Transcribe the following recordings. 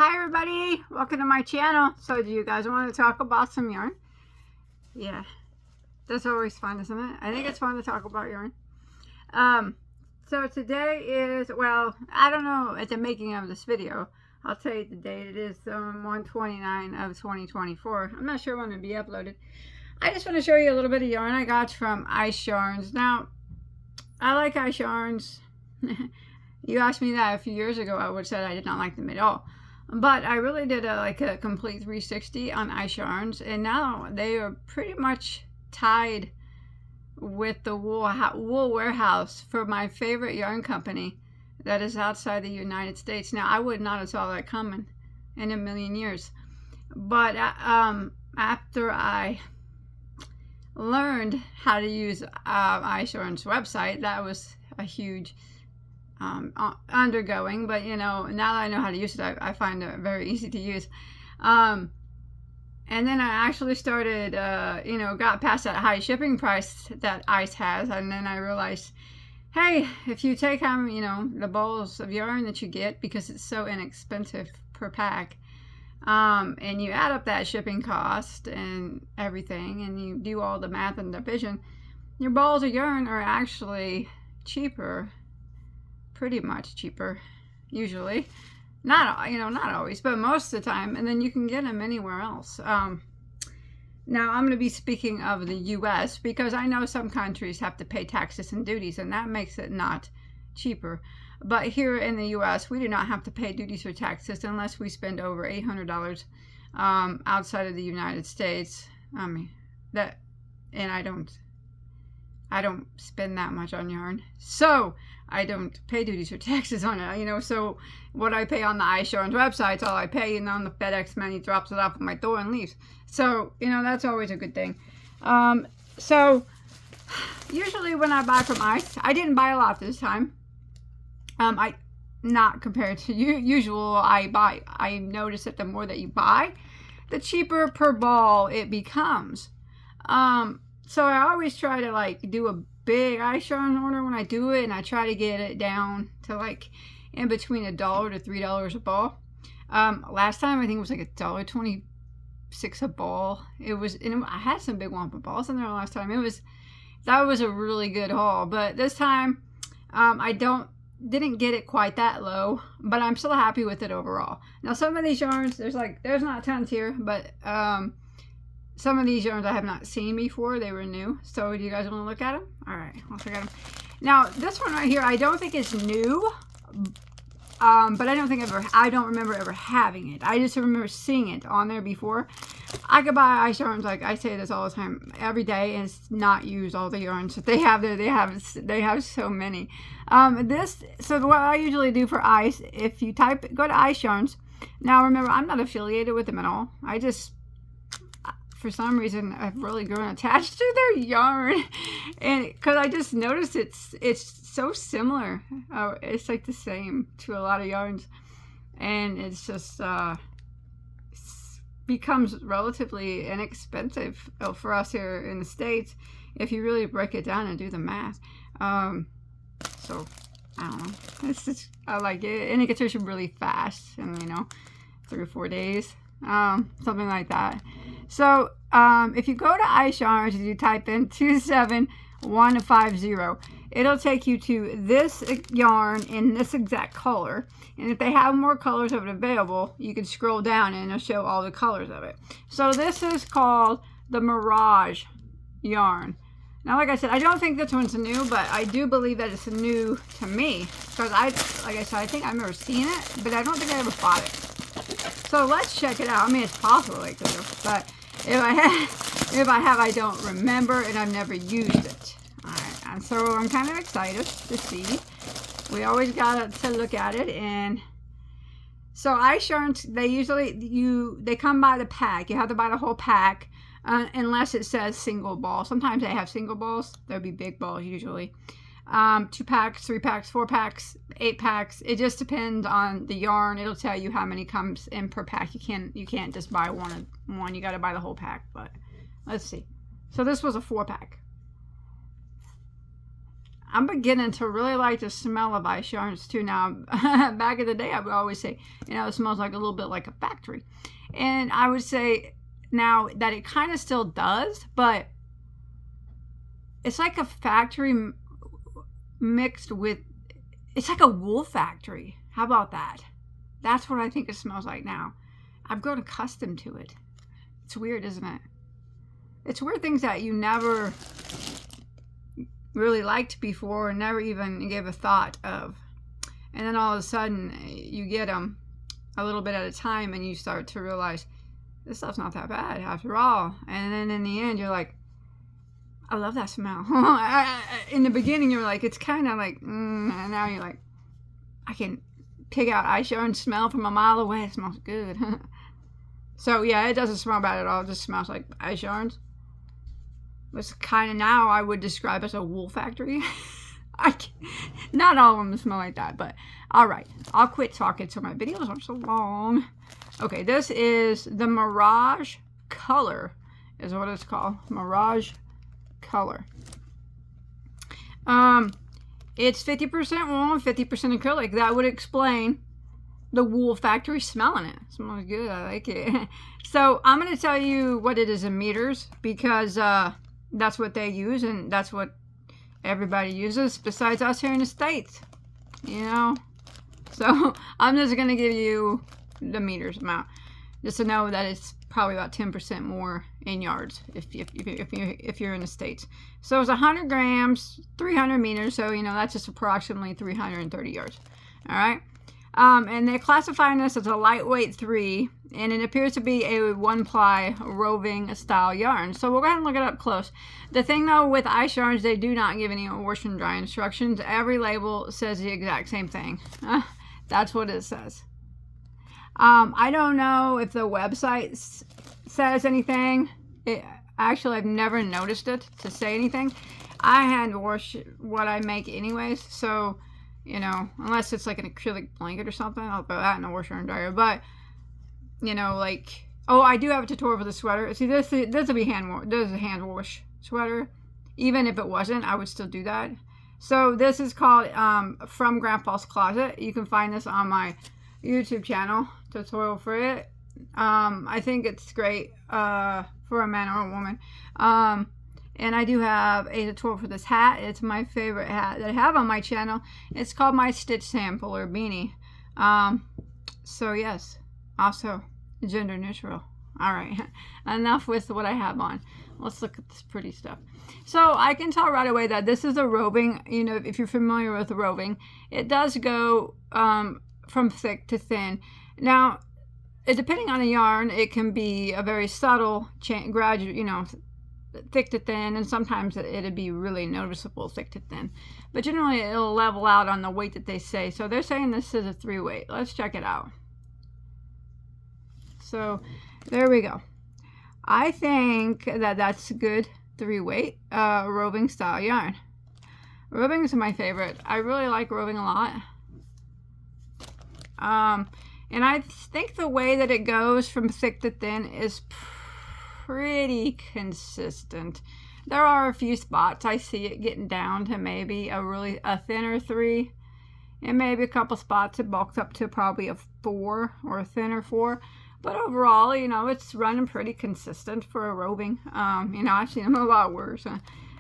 Hi everybody, welcome to my channel. So do you guys want to talk about some yarn? Yeah, that's always fun, isn't it? I think it's fun to talk about yarn. So today is, well, I don't know at the making of this video. I'll tell you the date. It is 1/29 of 2024. I'm not sure when it'll be uploaded. I just want to show you a little bit of yarn I got from Ice Yarns. Now, I like Ice Yarns. You asked me that a few years ago, I would have said I did not like them at all. But I really did a complete 360 on Ice Yarns, and now they are pretty much tied with the wool warehouse for my favorite yarn company that is outside the United States. Now, I would not have saw that coming in a million years. But after I learned how to use Ice Yarns website, that was a huge undergoing, but you know, now that I know how to use it, I find it very easy to use. And then I actually started, you know, got past that high shipping price that Ice has, and then I realized, hey, if you take home, you know, the balls of yarn that you get, because it's so inexpensive per pack, and you add up that shipping cost and everything, and you do all the math and division, your balls of yarn are actually cheaper. Pretty much cheaper, usually. Not, you know, not always, but most of the time, and then you can get them anywhere else. Now I'm going to be speaking of the US, because I know some countries have to pay taxes and duties, and that makes it not cheaper. But here in the US, we do not have to pay duties or taxes unless we spend over $800 outside of the United States. I mean, that, and I don't spend that much on yarn, so I don't pay duties or taxes on it, you know. So what I pay on the Ice Yarns website is all I pay, and on the FedEx man, he drops it off at my door and leaves. So, you know, that's always a good thing. So usually when I buy from Ice, I didn't buy a lot this time. Not compared to usual, I notice that the more that you buy, the cheaper per ball it becomes. So I always try to like do a big Ice Yarn order when I do it, and I try to get it down to like in between $1 to $3 a ball. Last time I think it was like $1.26 a ball. It was, and I had some big Wampa balls in there last time. That was a really good haul. But this time I didn't get it quite that low, but I'm still happy with it overall. Now some of these yarns, there's not tons here, but some of these yarns I have not seen before. They were new. So do you guys want to look at them? All right, let's look at them. Now this one right here, I don't think it's new, but I don't remember ever having it. I just remember seeing it on there before. I could buy Ice Yarns, like I say this all the time, every day, and it's not use all the yarns that they have there. They have so many. So what I usually do for Ice, if you go to Ice Yarns. Now remember, I'm not affiliated with them at all. I just, for some reason, I've really grown attached to their yarn, and because I just noticed it's so similar. It's like the same to a lot of yarns, and it's just becomes relatively inexpensive for us here in the States if you really break it down and do the math. So I don't know. It's just, I like it, and it gets issued really fast, and you know, 3 or 4 days, something like that. So if you go to Ice Yarns and you type in 27150, it'll take you to this yarn in this exact color. And if they have more colors of it available, you can scroll down and it'll show all the colors of it. So this is called the Mirage yarn. Now, like I said, I don't think this one's new, but I do believe that it's new to me, because like I said, I think I've never seen it, but I don't think I ever bought it. So let's check it out. I mean, it's possible I could have, but if I have, I don't remember, and I've never used it. All right, and so I'm kind of excited to see. We always got to look at it, and so Ice Yarns, they come by the pack. You have to buy the whole pack, unless it says single ball. Sometimes they have single balls. There'll be big balls usually. 2 packs, 3 packs, 4 packs, 8 packs. It just depends on the yarn. It'll tell you how many comes in per pack. You can't just buy one. You got to buy the whole pack. But let's see. So this was a 4 pack. I'm beginning to really like the smell of ice yarns too now. Back in the day, I would always say, you know, it smells like a little bit like a factory. And I would say now that it kind of still does, but it's like a factory mixed with, it's like a wool factory. How about that? That's what I think it smells like now. I've grown accustomed to it. It's weird, isn't it? It's weird things that you never really liked before and never even gave a thought of. And then all of a sudden you get them a little bit at a time and you start to realize this stuff's not that bad after all. And then in the end you're like, I love that smell. In the beginning you're like, it's kind of like, and now you're like, I can pick out ice yarn smell from a mile away. It smells good. So yeah, it doesn't smell bad at all. It just smells like ice yarns. It's kind of now I would describe as a wool factory. Not all of them smell like that, but all right. I'll quit talking so my videos are so long. Okay, this is the Mirage Color is what it's called. Mirage Color. It's 50% wool and 50% acrylic. That would explain the wool factory smelling it. It smells good. I like it. So I'm going to tell you what it is in meters because that's what they use and that's what everybody uses besides us here in the States. You know? So I'm just going to give you the meters amount just to know that it's probably about 10% more in yards if you're in the States. So it's 100 grams, 300 meters. So, you know, that's just approximately 330 yards. All right. And they're classifying this as a lightweight 3, and it appears to be a 1-ply roving style yarn. So we'll go ahead and look it up close. The thing though with ice yarns, they do not give any wash and dry instructions. Every label says the exact same thing. That's what it says. I don't know if the website says anything. Actually, I've never noticed it to say anything. I hand wash what I make anyways, so you know, unless it's like an acrylic blanket or something, I'll throw that in the washer and dryer. But you know, like, oh, I do have a tutorial for the sweater. See, this will be this is a hand wash sweater. Even if it wasn't, I would still do that. So this is called From Grandpa's Closet. You can find this on my YouTube channel, tutorial for it. I think it's great for a man or a woman. And I do have a tutorial for this hat. It's my favorite hat that I have on my channel. It's called my Stitch Sampler Beanie. So yes, also gender neutral. All right, enough with what I have on. Let's look at this pretty stuff. So I can tell right away that this is a roving. You know, if you're familiar with roving, it does go from thick to thin. Now, depending on the yarn, it can be a very subtle gradual, you know, thick to thin, and sometimes it'd be really noticeable thick to thin, but generally it'll level out on the weight that they say. So they're saying this is a 3-weight. Let's check it out. So there we go. I think that that's a good 3-weight roving style yarn. Roving is my favorite. I really like roving a lot. And I think the way that it goes from thick to thin is pretty consistent. There are a few spots I see it getting down to maybe a thinner 3, and maybe a couple spots it bulks up to probably a 4 or a thinner 4. But overall, you know, it's running pretty consistent for a roving. You know, I've seen them a lot worse.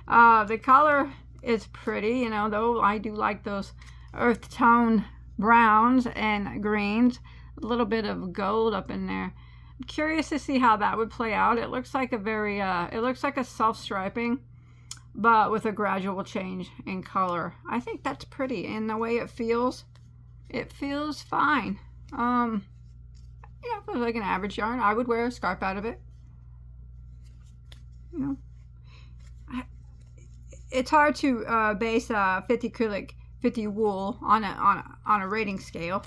The color is pretty, you know, though I do like those earth tone browns and greens. A little bit of gold up in there. I'm curious to see how that would play out. It looks like it looks like a self-striping, but with a gradual change in color. I think that's pretty, and the way it feels fine. Yeah, it feels like an average yarn. I would wear a scarf out of it. You know, it's hard to base 50 acrylic, 50 wool on a rating scale.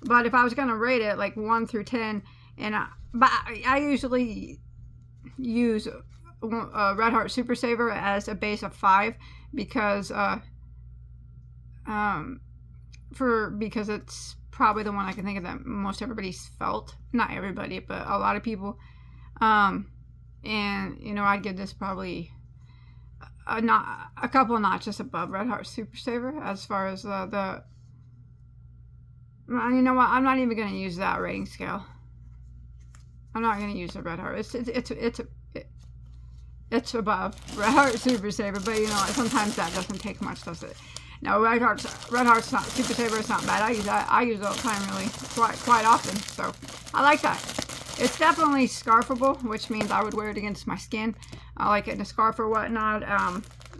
But if I was going to rate it like 1 through 10, and I usually use Red Heart Super Saver as a base of 5 because it's probably the one I can think of that most everybody's felt. Not everybody, but a lot of people. And you know, I'd give this probably a couple of notches above Red Heart Super Saver as far as the. You know what? I'm not even going to use that rating scale. I'm not going to use the Red Heart. It's above Red Heart Super Saver, but you know, sometimes that doesn't take much, does it? No, Red Heart's not Super Saver. It's not bad. I use that. I use it all the time, really, quite often. So I like that. It's definitely scarfable, which means I would wear it against my skin. I like it in a scarf or whatnot.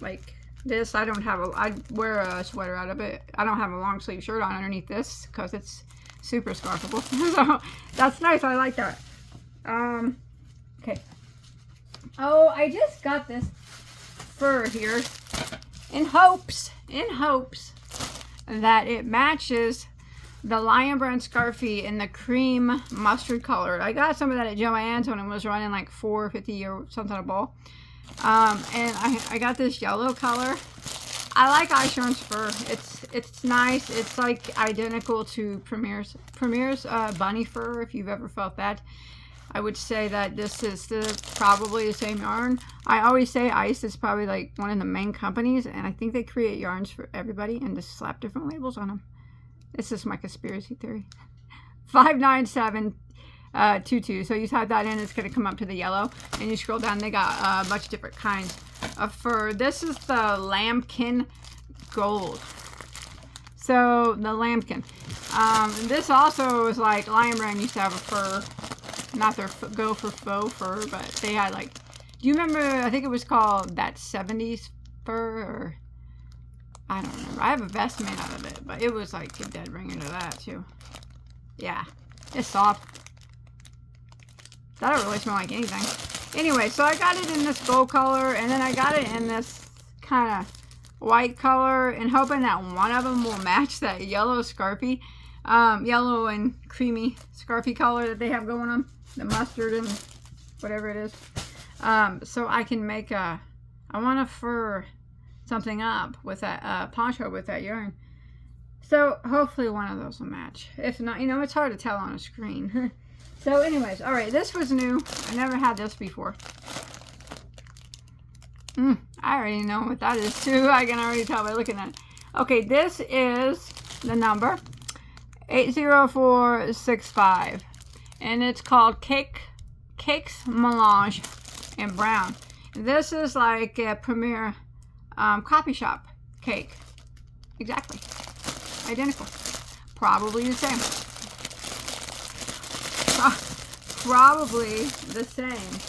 Like this, I wear a sweater out of it. I don't have a long sleeve shirt on underneath this because it's super scarfable. So that's nice. I like that. Okay. Oh, I just got this fur here in hopes that it matches the Lion Brand Scarfie in the cream mustard color. I got some of that at Joann's when it was running like $4.50 or something a ball. And I got this yellow color. I like Aisharon's fur. It's nice. It's like identical to Premier's bunny fur, if you've ever felt that. I would say that this is probably the same yarn. I always say Ice is probably like one of the main companies, and I think they create yarns for everybody and just slap different labels on them. This is my conspiracy theory. 59722. So you type that in, it's going to come up to the yellow, and you scroll down. They got a bunch of different kinds of fur. This is the Lambkin Gold. So the Lambkin. This also is like Lion Brand used to have a fur. Not their go for faux fur, but they had like, do you remember, I think it was called that 70s fur, or I don't remember. I have a vest made out of it, but it was like a dead ringer to that too. Yeah, it's soft. That don't really smell like anything. Anyway, so I got it in this gold color, and then I got it in this kind of white color, and hoping that one of them will match that yellow Scarfie. Yellow and creamy Scarfie color that they have going on. The mustard and whatever it is. So I can make I want to fur something up with that poncho with that yarn. So hopefully one of those will match. If not, you know, it's hard to tell on a screen. So anyways, all right, this was new. I never had this before. I already know what that is too. I can already tell by looking at it. Okay, this is the number 80465, and it's called Cakes Melange in brown. This is like a Premier coffee shop cake. Exactly. Identical. Probably the same. Probably the same.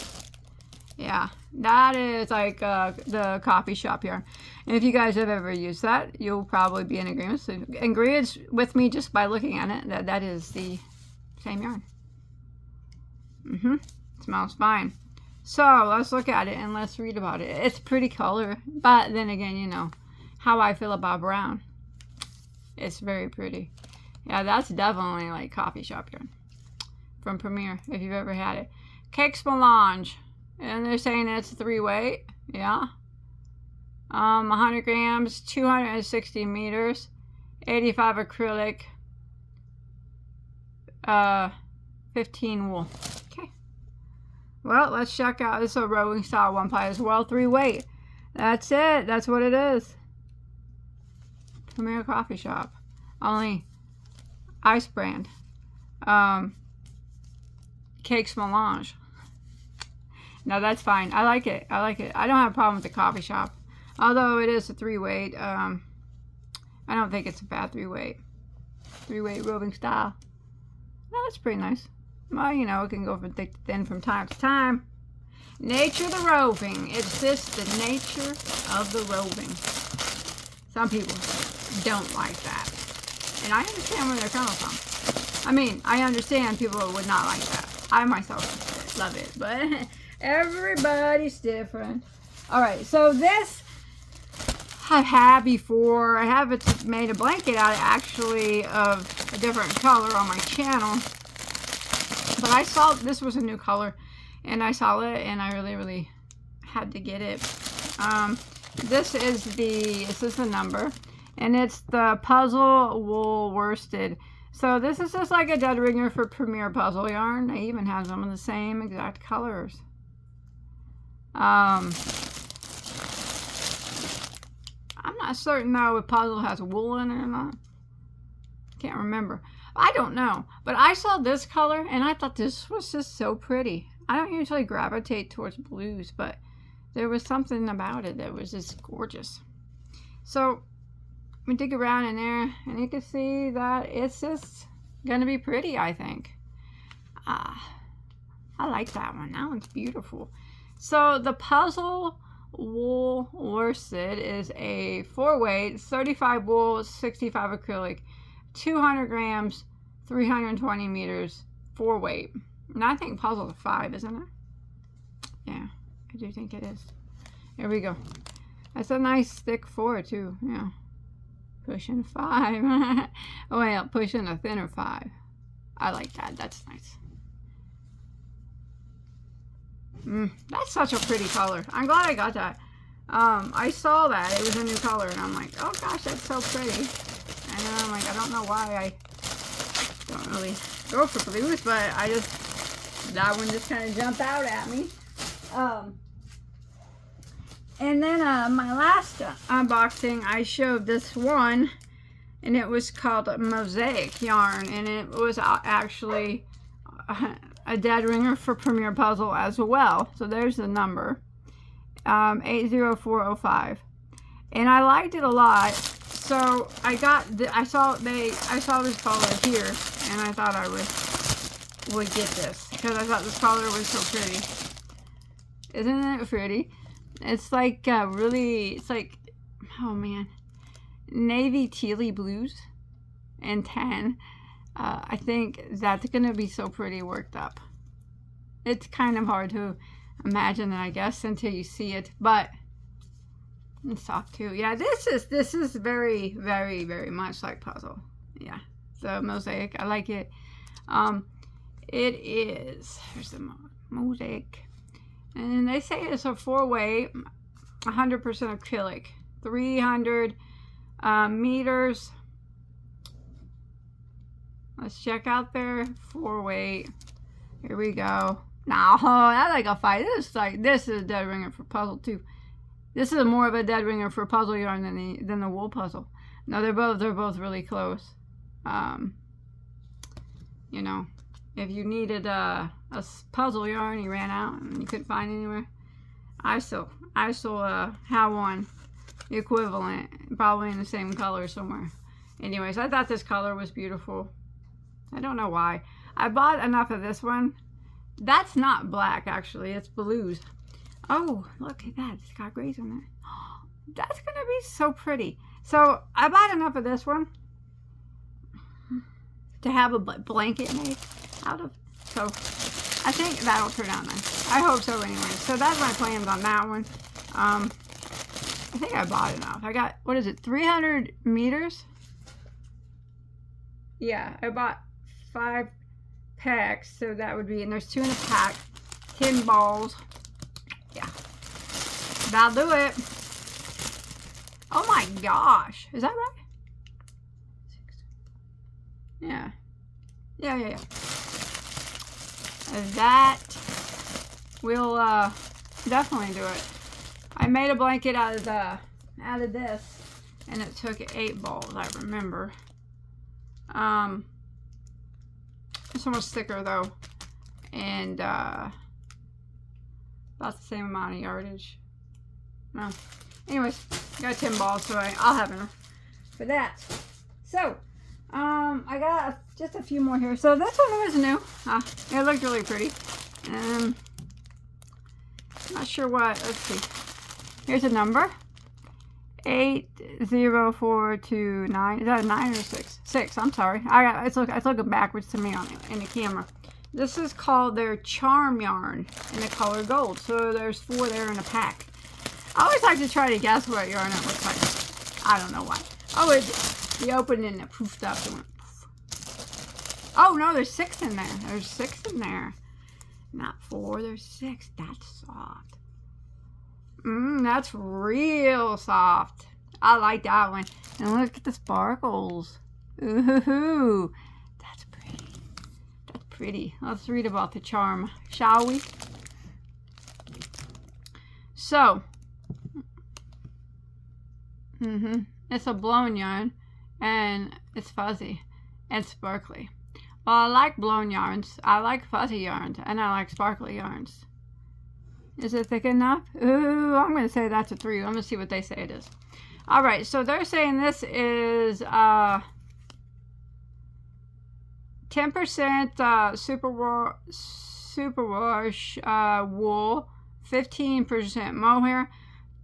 Yeah, that is like the coffee shop yarn. And if you guys have ever used that, you'll probably be in agreement. So agrees with me just by looking at it that is the same yarn. Smells fine. So let's look at it and let's read about it. It's a pretty color, but then again, you know how I feel about brown. It's very pretty. Yeah, that's definitely like coffee shop yarn from Premier, if you've ever had it. Cakes Melange, and they're saying it's 3-weight. Yeah. 100 grams, 260 meters, 85 acrylic, 15 wool. Okay. Well, let's check out. This is a rowing style one ply as well, 3-weight. That's it. That's what it is. Premier Coffee Shop. Only Ice Brand. Cakes Melange. No, that's fine. I like it. I like it. I don't have a problem with the coffee shop. Although it is a 3-weight. I don't think it's a bad 3-weight. 3-weight roving style. No, that's pretty nice. Well, you know, it can go from thick to thin from time to time. Nature of the roving. It's just the nature of the roving. Some people don't like that. And I understand where they're coming from. I mean, I understand people would not like that. I myself love it, but everybody's different. Alright, so this I've had before. I have it made a blanket out actually of a different color on my channel. But I saw this was a new color, and I saw it, and I really had to get it. This is the number, and it's the Puzzle Wool Worsted. So this is just like a dead ringer for Premier puzzle yarn. They even have some of the same exact colors. not certain though if puzzle has wool in it or not. Can't remember. I don't know. But I saw this color and I thought this was just so pretty. I don't usually gravitate towards blues, but there was something about it that was just gorgeous. So we dig around in there and you can see that it's just gonna be pretty, I think. I like that one. That one's beautiful. So the puzzle wool worsted is a 4-weight, 35 wool, 65 acrylic, 200 grams, 320 meters, 4-weight. And I think puzzle's 5, isn't it? Yeah, I do think it is. Here we go. That's a nice thick 4 too. Yeah, pushing 5. Well, pushing a thinner 5. I like that. That's nice. That's such a pretty color. I'm glad I got that. I saw that it was a new color and I'm like, oh gosh, that's so pretty. And then I'm like, I don't know why I don't really go for blues, but I just, that one just kind of jumped out at me. And then my last unboxing, I showed this one, and it was called Mosaic yarn, and it was actually a dead ringer for Premier Puzzle as well. So there's the number, 80405, and I liked it a lot. So I saw this color here, and I thought I would get this because I thought this color was so pretty. Isn't it pretty? It's like it's like, oh man, navy tealy blues and tan. I think that's gonna be so pretty worked up. It's kind of hard to imagine it, I guess, until you see it, but it's soft too. Yeah, this is very, very, very much like puzzle. Yeah, the Mosaic, I like it. It is, here's the Mosaic, and they say it's a 4-weight, 100% acrylic, 300 meters. Let's check out their 4-weight. Here we go. Now, I like a 5. This is a dead ringer for puzzle too. This is more of a dead ringer for puzzle yarn than the wool puzzle. No, they're both really close. You know, if you needed a puzzle yarn, you ran out and you couldn't find anywhere, I still have one equivalent, probably in the same color somewhere. Anyways, I thought this color was beautiful. I don't know why. I bought enough of this one. That's not black, actually. It's blues. Oh, look at that. It's got grays on it. That's going to be so pretty. So, I bought enough of this one to have a blanket made out of. So, I think that'll turn out nice. I hope so anyway. So, that's my plans on that one. I think I bought enough. I got, what is it, 300 meters? Yeah, I bought 5 packs, so that would be, and there's 2 in a pack, 10 balls. Yeah, that'll do it. Oh my gosh, is that right? 6. Yeah. That will definitely do it. I made a blanket out of this, and it took 8 balls, I remember. This one was thicker though, and about the same amount of yardage. No, anyways, got 10 balls, so I'll have enough for that. So, I got just a few more here. So this one was new. It looked really pretty. Not sure what. Let's see. Here's a number. 80429. Is that a 9 or 6? 6. I'm sorry. It's looking backwards to me in the camera. This is called their charm yarn in the color gold. So there's 4 there in a pack. I always like to try to guess what yarn it looks like. I don't know why. Oh, you opened it and it poofed up and went poof. Oh no, there's 6 in there. There's 6 in there. Not 4. There's 6. That's soft. That's real soft. I like that one. And look at the sparkles. Ooh, that's pretty. That's pretty. Let's read about the charm, shall we? So, It's a blown yarn, and it's fuzzy and sparkly. Well, I like blown yarns. I like fuzzy yarns, and I like sparkly yarns. Is it thick enough? Ooh, I'm going to say that's a 3. I'm going to see what they say it is. All right, so they're saying this is 10% superwash wool, 15% mohair,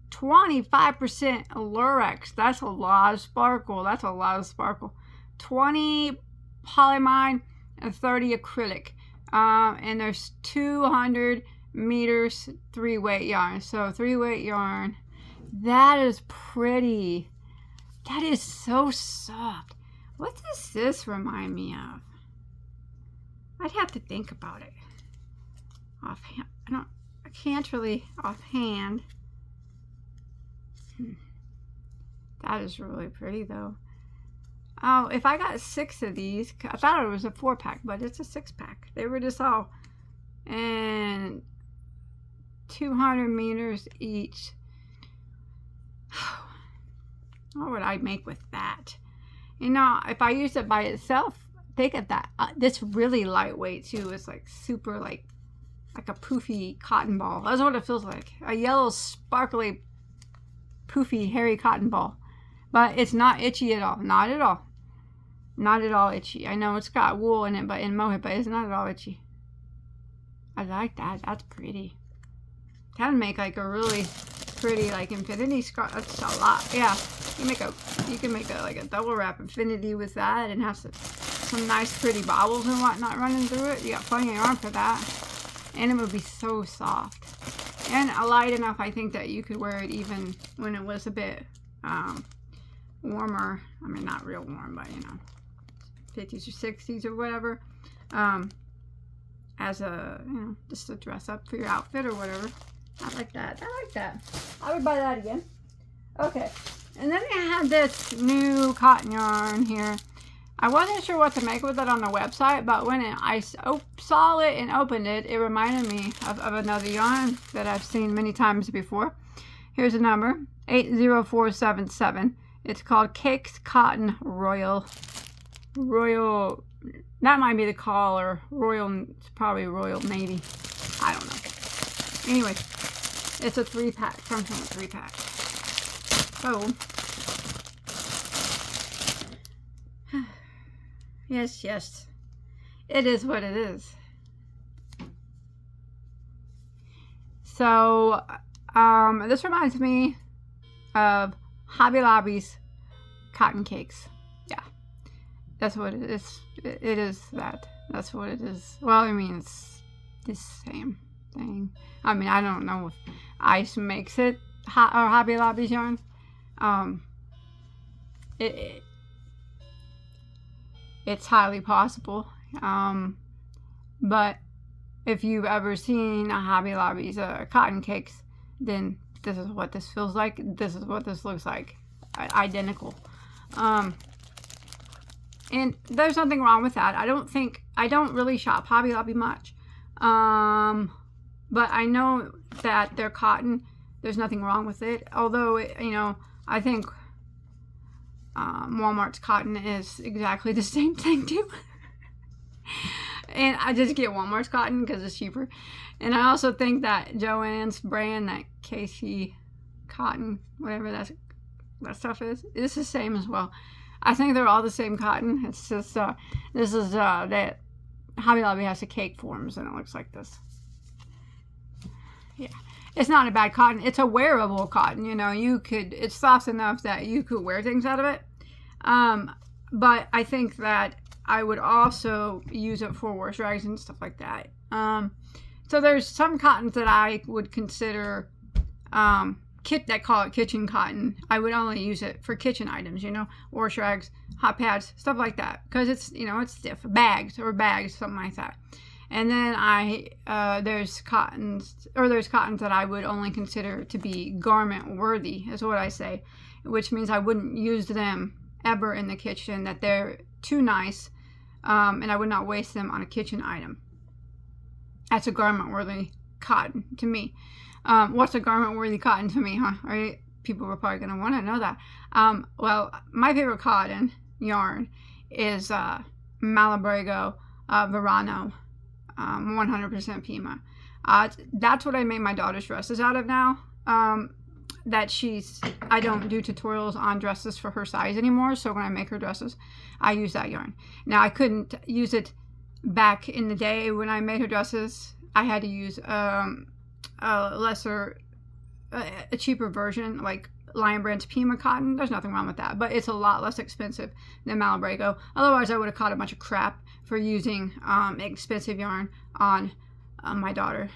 25% lurex. That's a lot of sparkle. 20 polyamide and 30 acrylic. And there's 200 meters 3-weight yarn. So 3-weight yarn. That is pretty. That is so soft. What does this remind me of? I'd have to think about it. Offhand, I can't really offhand. That is really pretty though. Oh, if I got 6 of these, I thought it was a 4-pack, but it's a 6-pack. They were just all, and 200 meters each. What would I make with that? You know, if I used it by itself, think of that. This really lightweight too. It's like super like a poofy cotton ball. That's what it feels like. A yellow, sparkly, poofy, hairy cotton ball. But it's not itchy at all. Not at all. Not at all itchy. I know it's got wool in it, but in mohair, but it's not at all itchy. I like that. That's pretty. That would make like a really pretty like infinity scarf. That's a lot. Yeah. You can make a like a double wrap infinity with that and have some nice pretty bobbles and whatnot running through it. You got plenty of yarn for that. And it would be so soft. And light enough, I think, that you could wear it even when it was a bit warmer. I mean, not real warm, but you know, 50s or 60s or whatever. As a, you know, just to dress up for your outfit or whatever. I like that. I like that. I would buy that again. Okay. And then I had this new cotton yarn here. I wasn't sure what to make with it on the website, but when I saw it and opened it, it reminded me of another yarn that I've seen many times before. Here's a number, 80477. It's called Cakes Cotton Royal. That might be the color. Royal, it's probably Royal Navy. I don't know. Anyway, it's a 3-pack. Comes from a 3-pack. So, yes, it is what it is. So, this reminds me of Hobby Lobby's cotton cakes. Yeah, that's what it is. It is that. That's what it is. Well, I mean, it's the same thing. I mean, I don't know if Ice makes it or Hobby Lobby's yarn. It's highly possible. But if you've ever seen a Hobby Lobby's cotton cakes, then this is what this feels like. This is what this looks like. Identical. And there's nothing wrong with that. I don't really shop Hobby Lobby much. But I know that their cotton, there's nothing wrong with it. Although, you know, I think Walmart's cotton is exactly the same thing too. And I just get Walmart's cotton because it's cheaper. And I also think that Joann's brand, that KC cotton, whatever that stuff is the same as well. I think they're all the same cotton. It's just this is that Hobby Lobby has the cake forms, and it looks like this. Yeah, it's not a bad cotton. It's a wearable cotton. You know, it's soft enough that you could wear things out of it. But I think that I would also use it for wash rags and stuff like that. So there's some cottons that I would consider that call it kitchen cotton. I would only use it for kitchen items, you know, wash rags, hot pads, stuff like that, because it's, you know, it's stiff. Bags, something like that. And then there's cottons that I would only consider to be garment worthy, is what I say, which means I wouldn't use them ever in the kitchen, that they're too nice, and I would not waste them on a kitchen item. That's a garment worthy cotton to me. What's a garment worthy cotton to me, huh? people were probably going to want to know that. Well, my favorite cotton yarn is Malabrigo Verano, 100% Pima. That's what I make my daughter's dresses out of now. I don't do tutorials on dresses for her size anymore, so when I make her dresses, I use that yarn. Now, I couldn't use it back in the day when I made her dresses. I had to use a cheaper version, like Lion Brand's Pima cotton. There's nothing wrong with that, but it's a lot less expensive than Malabrigo. Otherwise, I would have caught a bunch of crap for using expensive yarn on my daughter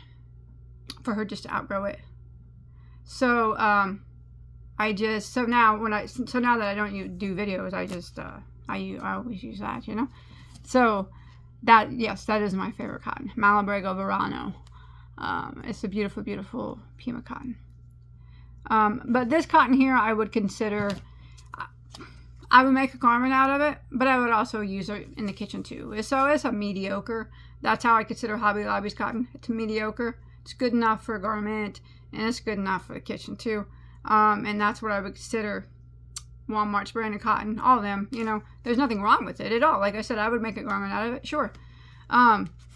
for her just to outgrow it. So now that I don't do videos, I always use that, you know. So that is my favorite cotton, Malabrigo Verano. It's a beautiful, beautiful Pima cotton. But this cotton here, I would consider, I would make a garment out of it, but I would also use it in the kitchen too. So it's a mediocre. That's how I consider Hobby Lobby's cotton. It's mediocre. It's good enough for a garment, and it's good enough for the kitchen too. And that's what I would consider Walmart's branded cotton. All of them, you know, there's nothing wrong with it at all. Like I said, I would make a garment out of it, sure.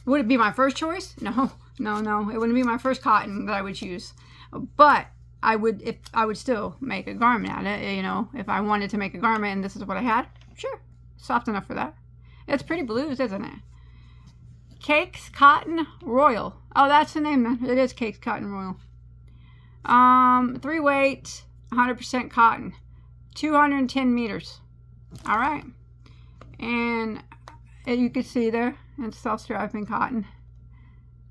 Would it be my first choice? No. It wouldn't be my first cotton that I would choose. But I would still make a garment out of it, you know, if I wanted to make a garment and this is what I had, sure. Soft enough for that. It's Pretty Blues, isn't it? Cakes Cotton Royal. Oh, that's the name then. It is Cakes Cotton Royal. 3-weight, 100% cotton. 210 meters. All right. And you can see there, it's self-striping cotton.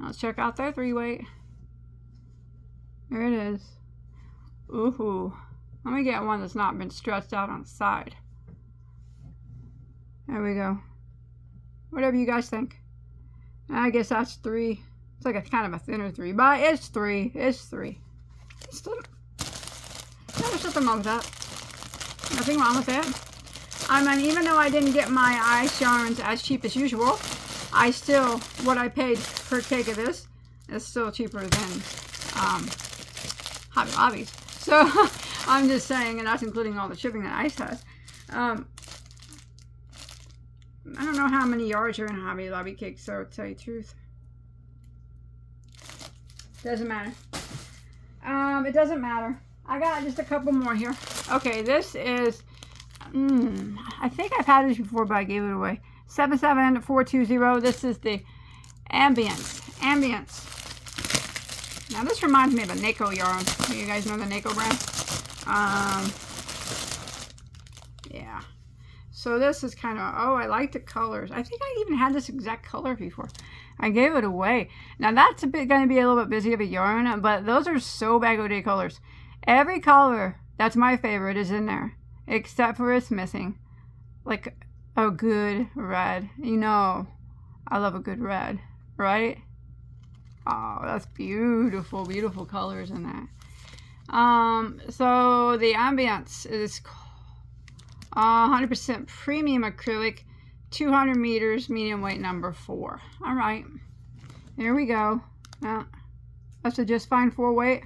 Let's check out their 3-weight. There it is. Ooh. Let me get one that's not been stretched out on the side. There we go. Whatever you guys think. I guess that's 3. It's like a kind of a thinner 3, but it's 3. It's 3. There's nothing wrong with that. Nothing wrong with it. I mean, even though I didn't get my ice yarns as cheap as usual, what I paid per cake of this is still cheaper than Hobby Lobby's. So I'm just saying, and that's including all the shipping that ice has. I don't know how many yards are in Hobby Lobby cakes, so to tell you the truth. Doesn't matter. It doesn't matter. I got just a couple more here. Okay, this is, I think I've had this before, but I gave it away. 77420. This is the Ambience. Now, this reminds me of a Naco yarn. You guys know the Naco brand? Yeah. So this is kind of, I like the colors. I think I even had this exact color before. I gave it away. Now, that's going to be a little bit busy of a yarn, but those are so Bagoday colors. Every color that's my favorite is in there, except for it's missing. Like a good red. You know, I love a good red, right? Oh, that's beautiful, beautiful colors in that. So the Ambience is 100% premium acrylic, 200 meters, medium weight number 4. All right, there we go. That's a just fine 4-weight.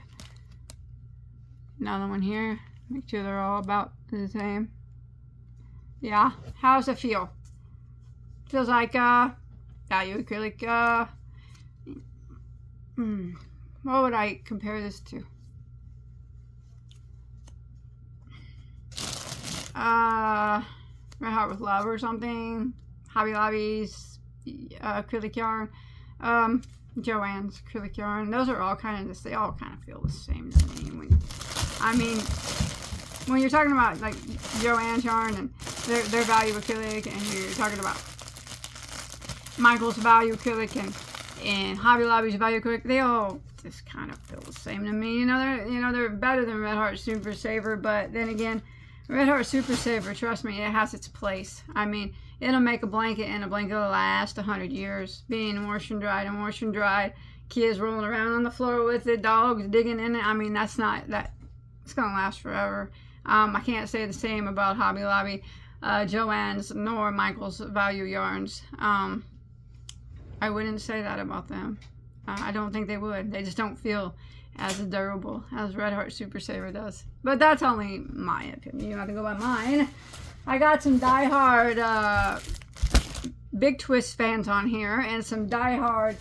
Another one here. Make sure they're all about the same. Yeah, how does it feel? Feels like value acrylic. What would I compare this to? Red Heart with Love or something. Hobby Lobby's acrylic yarn. Joann's acrylic yarn. Those are all kind of they all kind of feel the same to me. When you're talking about like Joann's yarn and their value acrylic, and you're talking about Michael's value acrylic and Hobby Lobby's value acrylic, they all just kind of feel the same to me. They're better than Red Heart Super Saver, but then again, Red Heart Super Saver, trust me, it has its place. I mean, it'll make a blanket, and a blanket will last 100 years, being washed and dried. Kids rolling around on the floor with it, dogs digging in it. I mean, it's gonna last forever. I can't say the same about Hobby Lobby, Joann's, nor Michael's value yarns. I wouldn't say that about them. I don't think they would. They just don't feel as durable as Red Heart Super Saver does. But that's only my opinion. You have to go by mine. I got some Die Hard Big Twist fans on here, and some Die Hard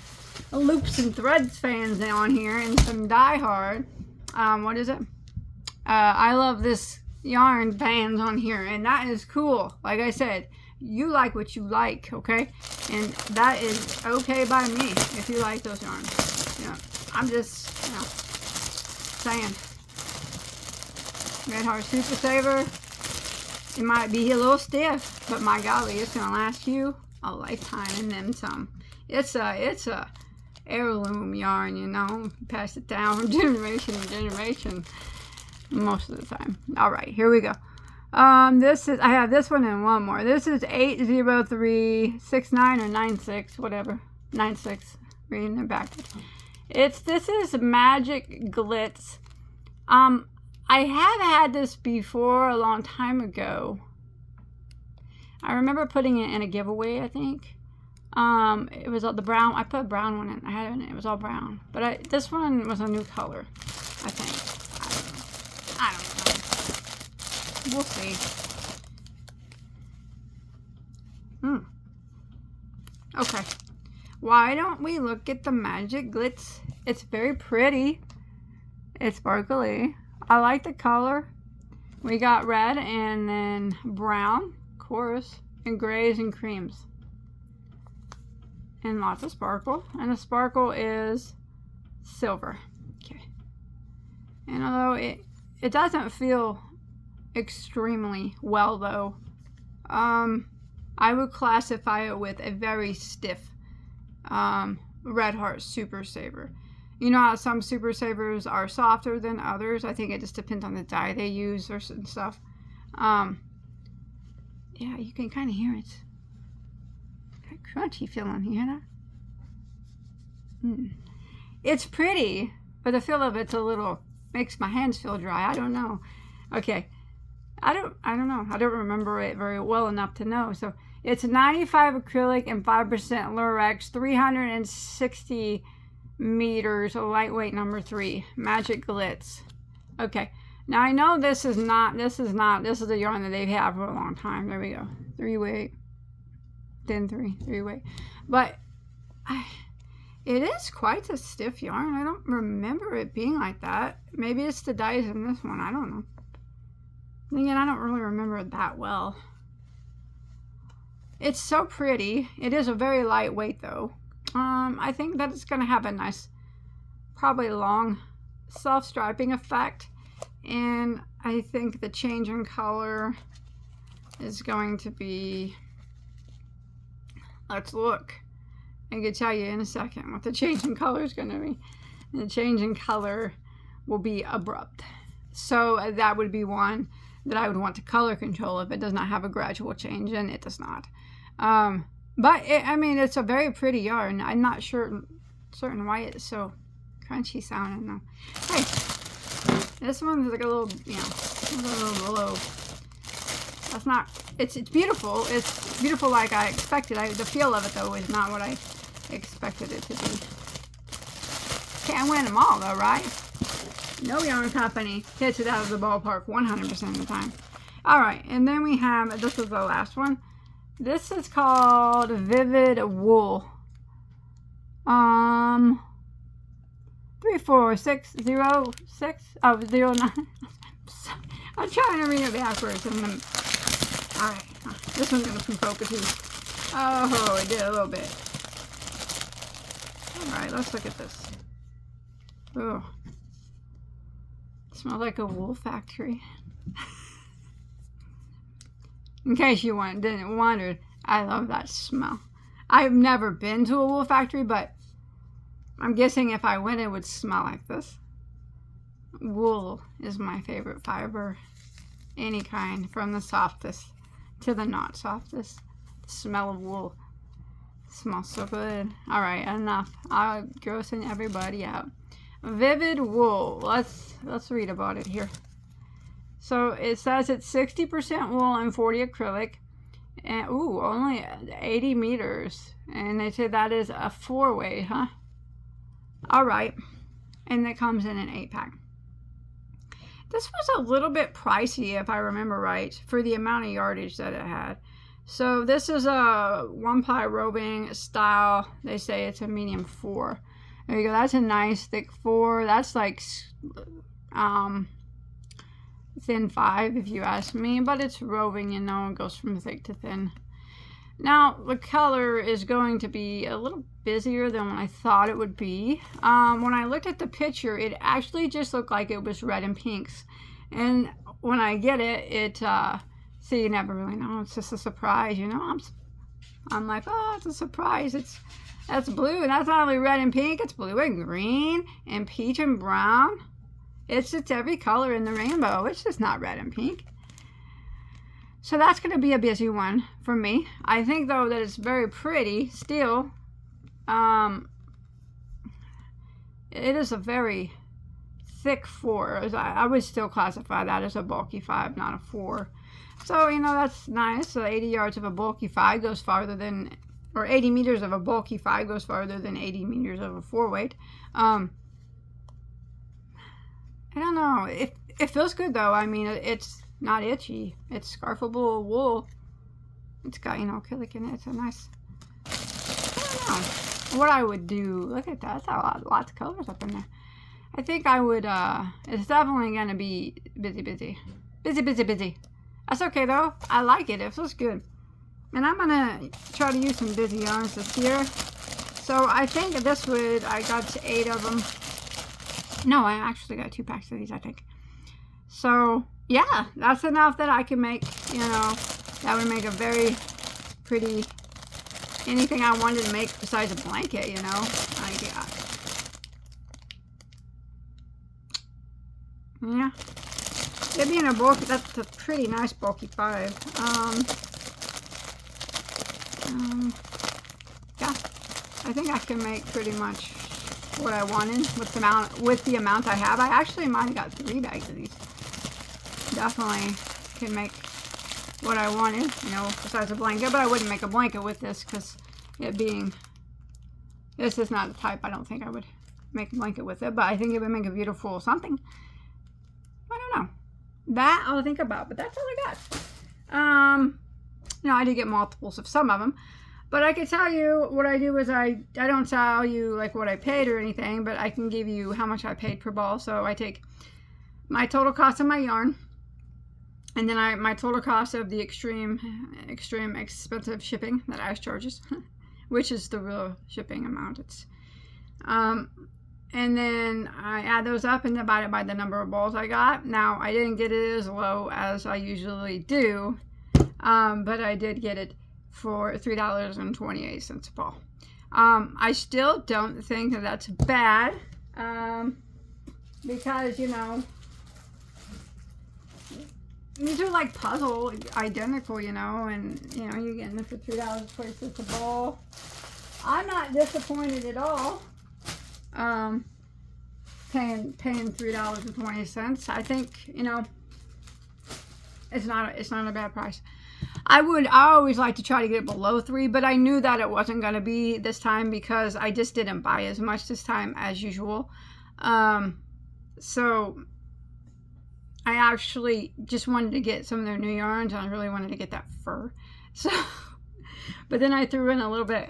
Loops and Threads fans on here, and some Die Hard, what is it? I Love This Yarn fans on here, and that is cool. Like I said, you like what you like, okay? And that is okay by me if you like those yarns. You know, I'm just, you know, saying. Red Heart Super Saver, it might be a little stiff, but my golly, it's gonna last you a lifetime and then some. It's a heirloom yarn, you know. Pass it down from generation to generation most of the time. All right, here we go. This is, I have this one and one more. This is 80369 or 96, whatever. 96. Reading it backwards. This is Magic Glitz. I have had this before a long time ago. I remember putting it in a giveaway, I think. It was the brown. I put a brown one in. I had it in it. It was all brown. But this one was a new color, I think. I don't know. We'll see. Okay. Why don't we look at the Magic Glitz? It's very pretty. It's sparkly. I like the color. We got red and then brown, of course, and grays and creams. And lots of sparkle. And the sparkle is silver. Okay. And although it doesn't feel extremely well, though, I would classify it with a very stiff Red Heart Super Saver. You know how some Super Savers are softer than others? I think it just depends on the dye they use or certain stuff. Yeah, you can kind of hear it. That crunchy feeling, you hear that? It's pretty, but the feel of it's a little, makes my hands feel dry. I don't know. Okay. I don't know. I don't remember it very well enough to know. So it's 95 acrylic and 5% Lurex, 360 meters, a lightweight number 3, Magic Glitz. Okay. Now I know this is a yarn that they've had for a long time. There we go. 3-weight, then 3-weight. But it is quite a stiff yarn. I don't remember it being like that. Maybe it's the dyes in this one. I don't know. Again, I don't really remember it that well. It's so pretty. It is a very lightweight, though. I think that it's going to have a nice, probably long self-striping effect. And I think the change in color is going to be... Let's look. I can tell you in a second what the change in color is going to be. And the change in color will be abrupt. So that would be one that I would want to color control if it does not have a gradual change, and it does not. But I mean, it's a very pretty yarn. I'm not certain why it's so crunchy sounding though. Hey, this one's like a little, you know, a little below. That's not. It's beautiful. It's beautiful like I expected. The feel of it though is not what I expected it to be. Can't win them all though, right? No yarn company hits it out of the ballpark 100% of the time. All right, and then we have, this is the last one. This is called Vivid Wool. 34606 09. I'm trying to read it backwards. All right, this one's gonna poop focus too. Oh, it did a little bit. All right, let's look at this. Oh. Smells like a wool factory. In case you didn't wonder, I love that smell. I've never been to a wool factory, but I'm guessing if I went, it would smell like this. Wool is my favorite fiber. Any kind, from the softest to the not softest. The smell of wool. It smells so good. All right, enough. I'm grossing everybody out. Vivid Wool. Let's read about it here. So it says it's 60% wool and 40 acrylic, and only 80 meters. And they say that is a 4-weight, huh? all right. And it comes in an 8-pack. This was a little bit pricey, if I remember right, for the amount of yardage that it had. So this is a 1-ply roving style. They say it's a medium 4. There you go. That's a nice thick 4. That's like thin 5, if you ask me. But it's roving, you know, it goes from thick to thin. Now, the color is going to be a little busier than what I thought it would be. When I looked at the picture, it actually just looked like it was red and pinks. And when I get it, see, you never really know. It's just a surprise, you know. I'm like, oh, it's a surprise. That's blue, and that's not only red and pink. It's blue and green and peach and brown. It's every color in the rainbow. It's just not red and pink. So that's going to be a busy one for me. I think, though, that it's very pretty still. It is a very thick 4. I would still classify that as a bulky 5, not a 4. So, you know, that's nice. So 80 yards of a bulky 5 goes farther than, or 80 meters of a bulky 5 goes farther than 80 meters of a 4-weight. I don't know. It feels good, though. I mean, it's not itchy. It's scarfable wool. It's got, you know, acrylic in it. It's a nice, I don't know what I would do. Look at that. That's lots of colors up in there. I think I would, it's definitely going to be busy. That's okay, though. I like it. It feels good. And I'm going to try to use some busy yarns this year. So I think this would, I got 8 of them. No, I actually got 2 packs of these, I think. So, yeah, that's enough that I can make, you know, that would make a very pretty, anything I wanted to make besides a blanket, you know. Yeah. It being a bulky, that's a pretty nice bulky 5. Yeah, I think I can make pretty much what I wanted with the amount I have. I actually might have got 3 bags of these. Definitely can make what I wanted, you know, besides a blanket. But I wouldn't make a blanket with this because this is not the type. I don't think I would make a blanket with it. But I think it would make a beautiful something. I don't know. That I'll think about. But that's all I got. You know, I did get multiples of some of them. But I can tell you what I do is I don't tell you like what I paid or anything, but I can give you how much I paid per ball. So I take my total cost of my yarn, and then my total cost of the extreme expensive shipping that ICE charges, which is the real shipping amount. And then I add those up and divide it by the number of balls I got. Now, I didn't get it as low as I usually do, but I did get it for $3.28 a ball. I still don't think that that's bad, because, you know, these are like puzzle identical, you know, and, you know, you're getting them for $3.26 a ball. I'm not disappointed at all. Paying $3.20. I think, you know, it's not a bad price. I always like to try to get it below 3, but I knew that it wasn't going to be this time because I just didn't buy as much this time as usual. So I actually just wanted to get some of their new yarns, and I really wanted to get that fur. So, but then I threw in a little bit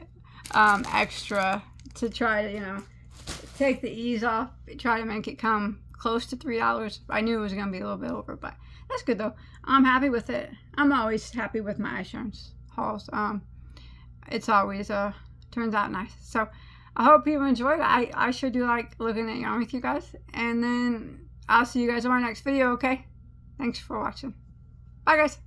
extra to try to, you know, take the ease off, try to make it come close to $3. I knew it was going to be a little bit over, but that's good though. I'm happy with it. I'm always happy with my ice yarns hauls. It's always turns out nice. So I hope you enjoyed it. I sure do like looking at yarn with you guys. And then I'll see you guys in my next video, okay? Thanks for watching. Bye guys.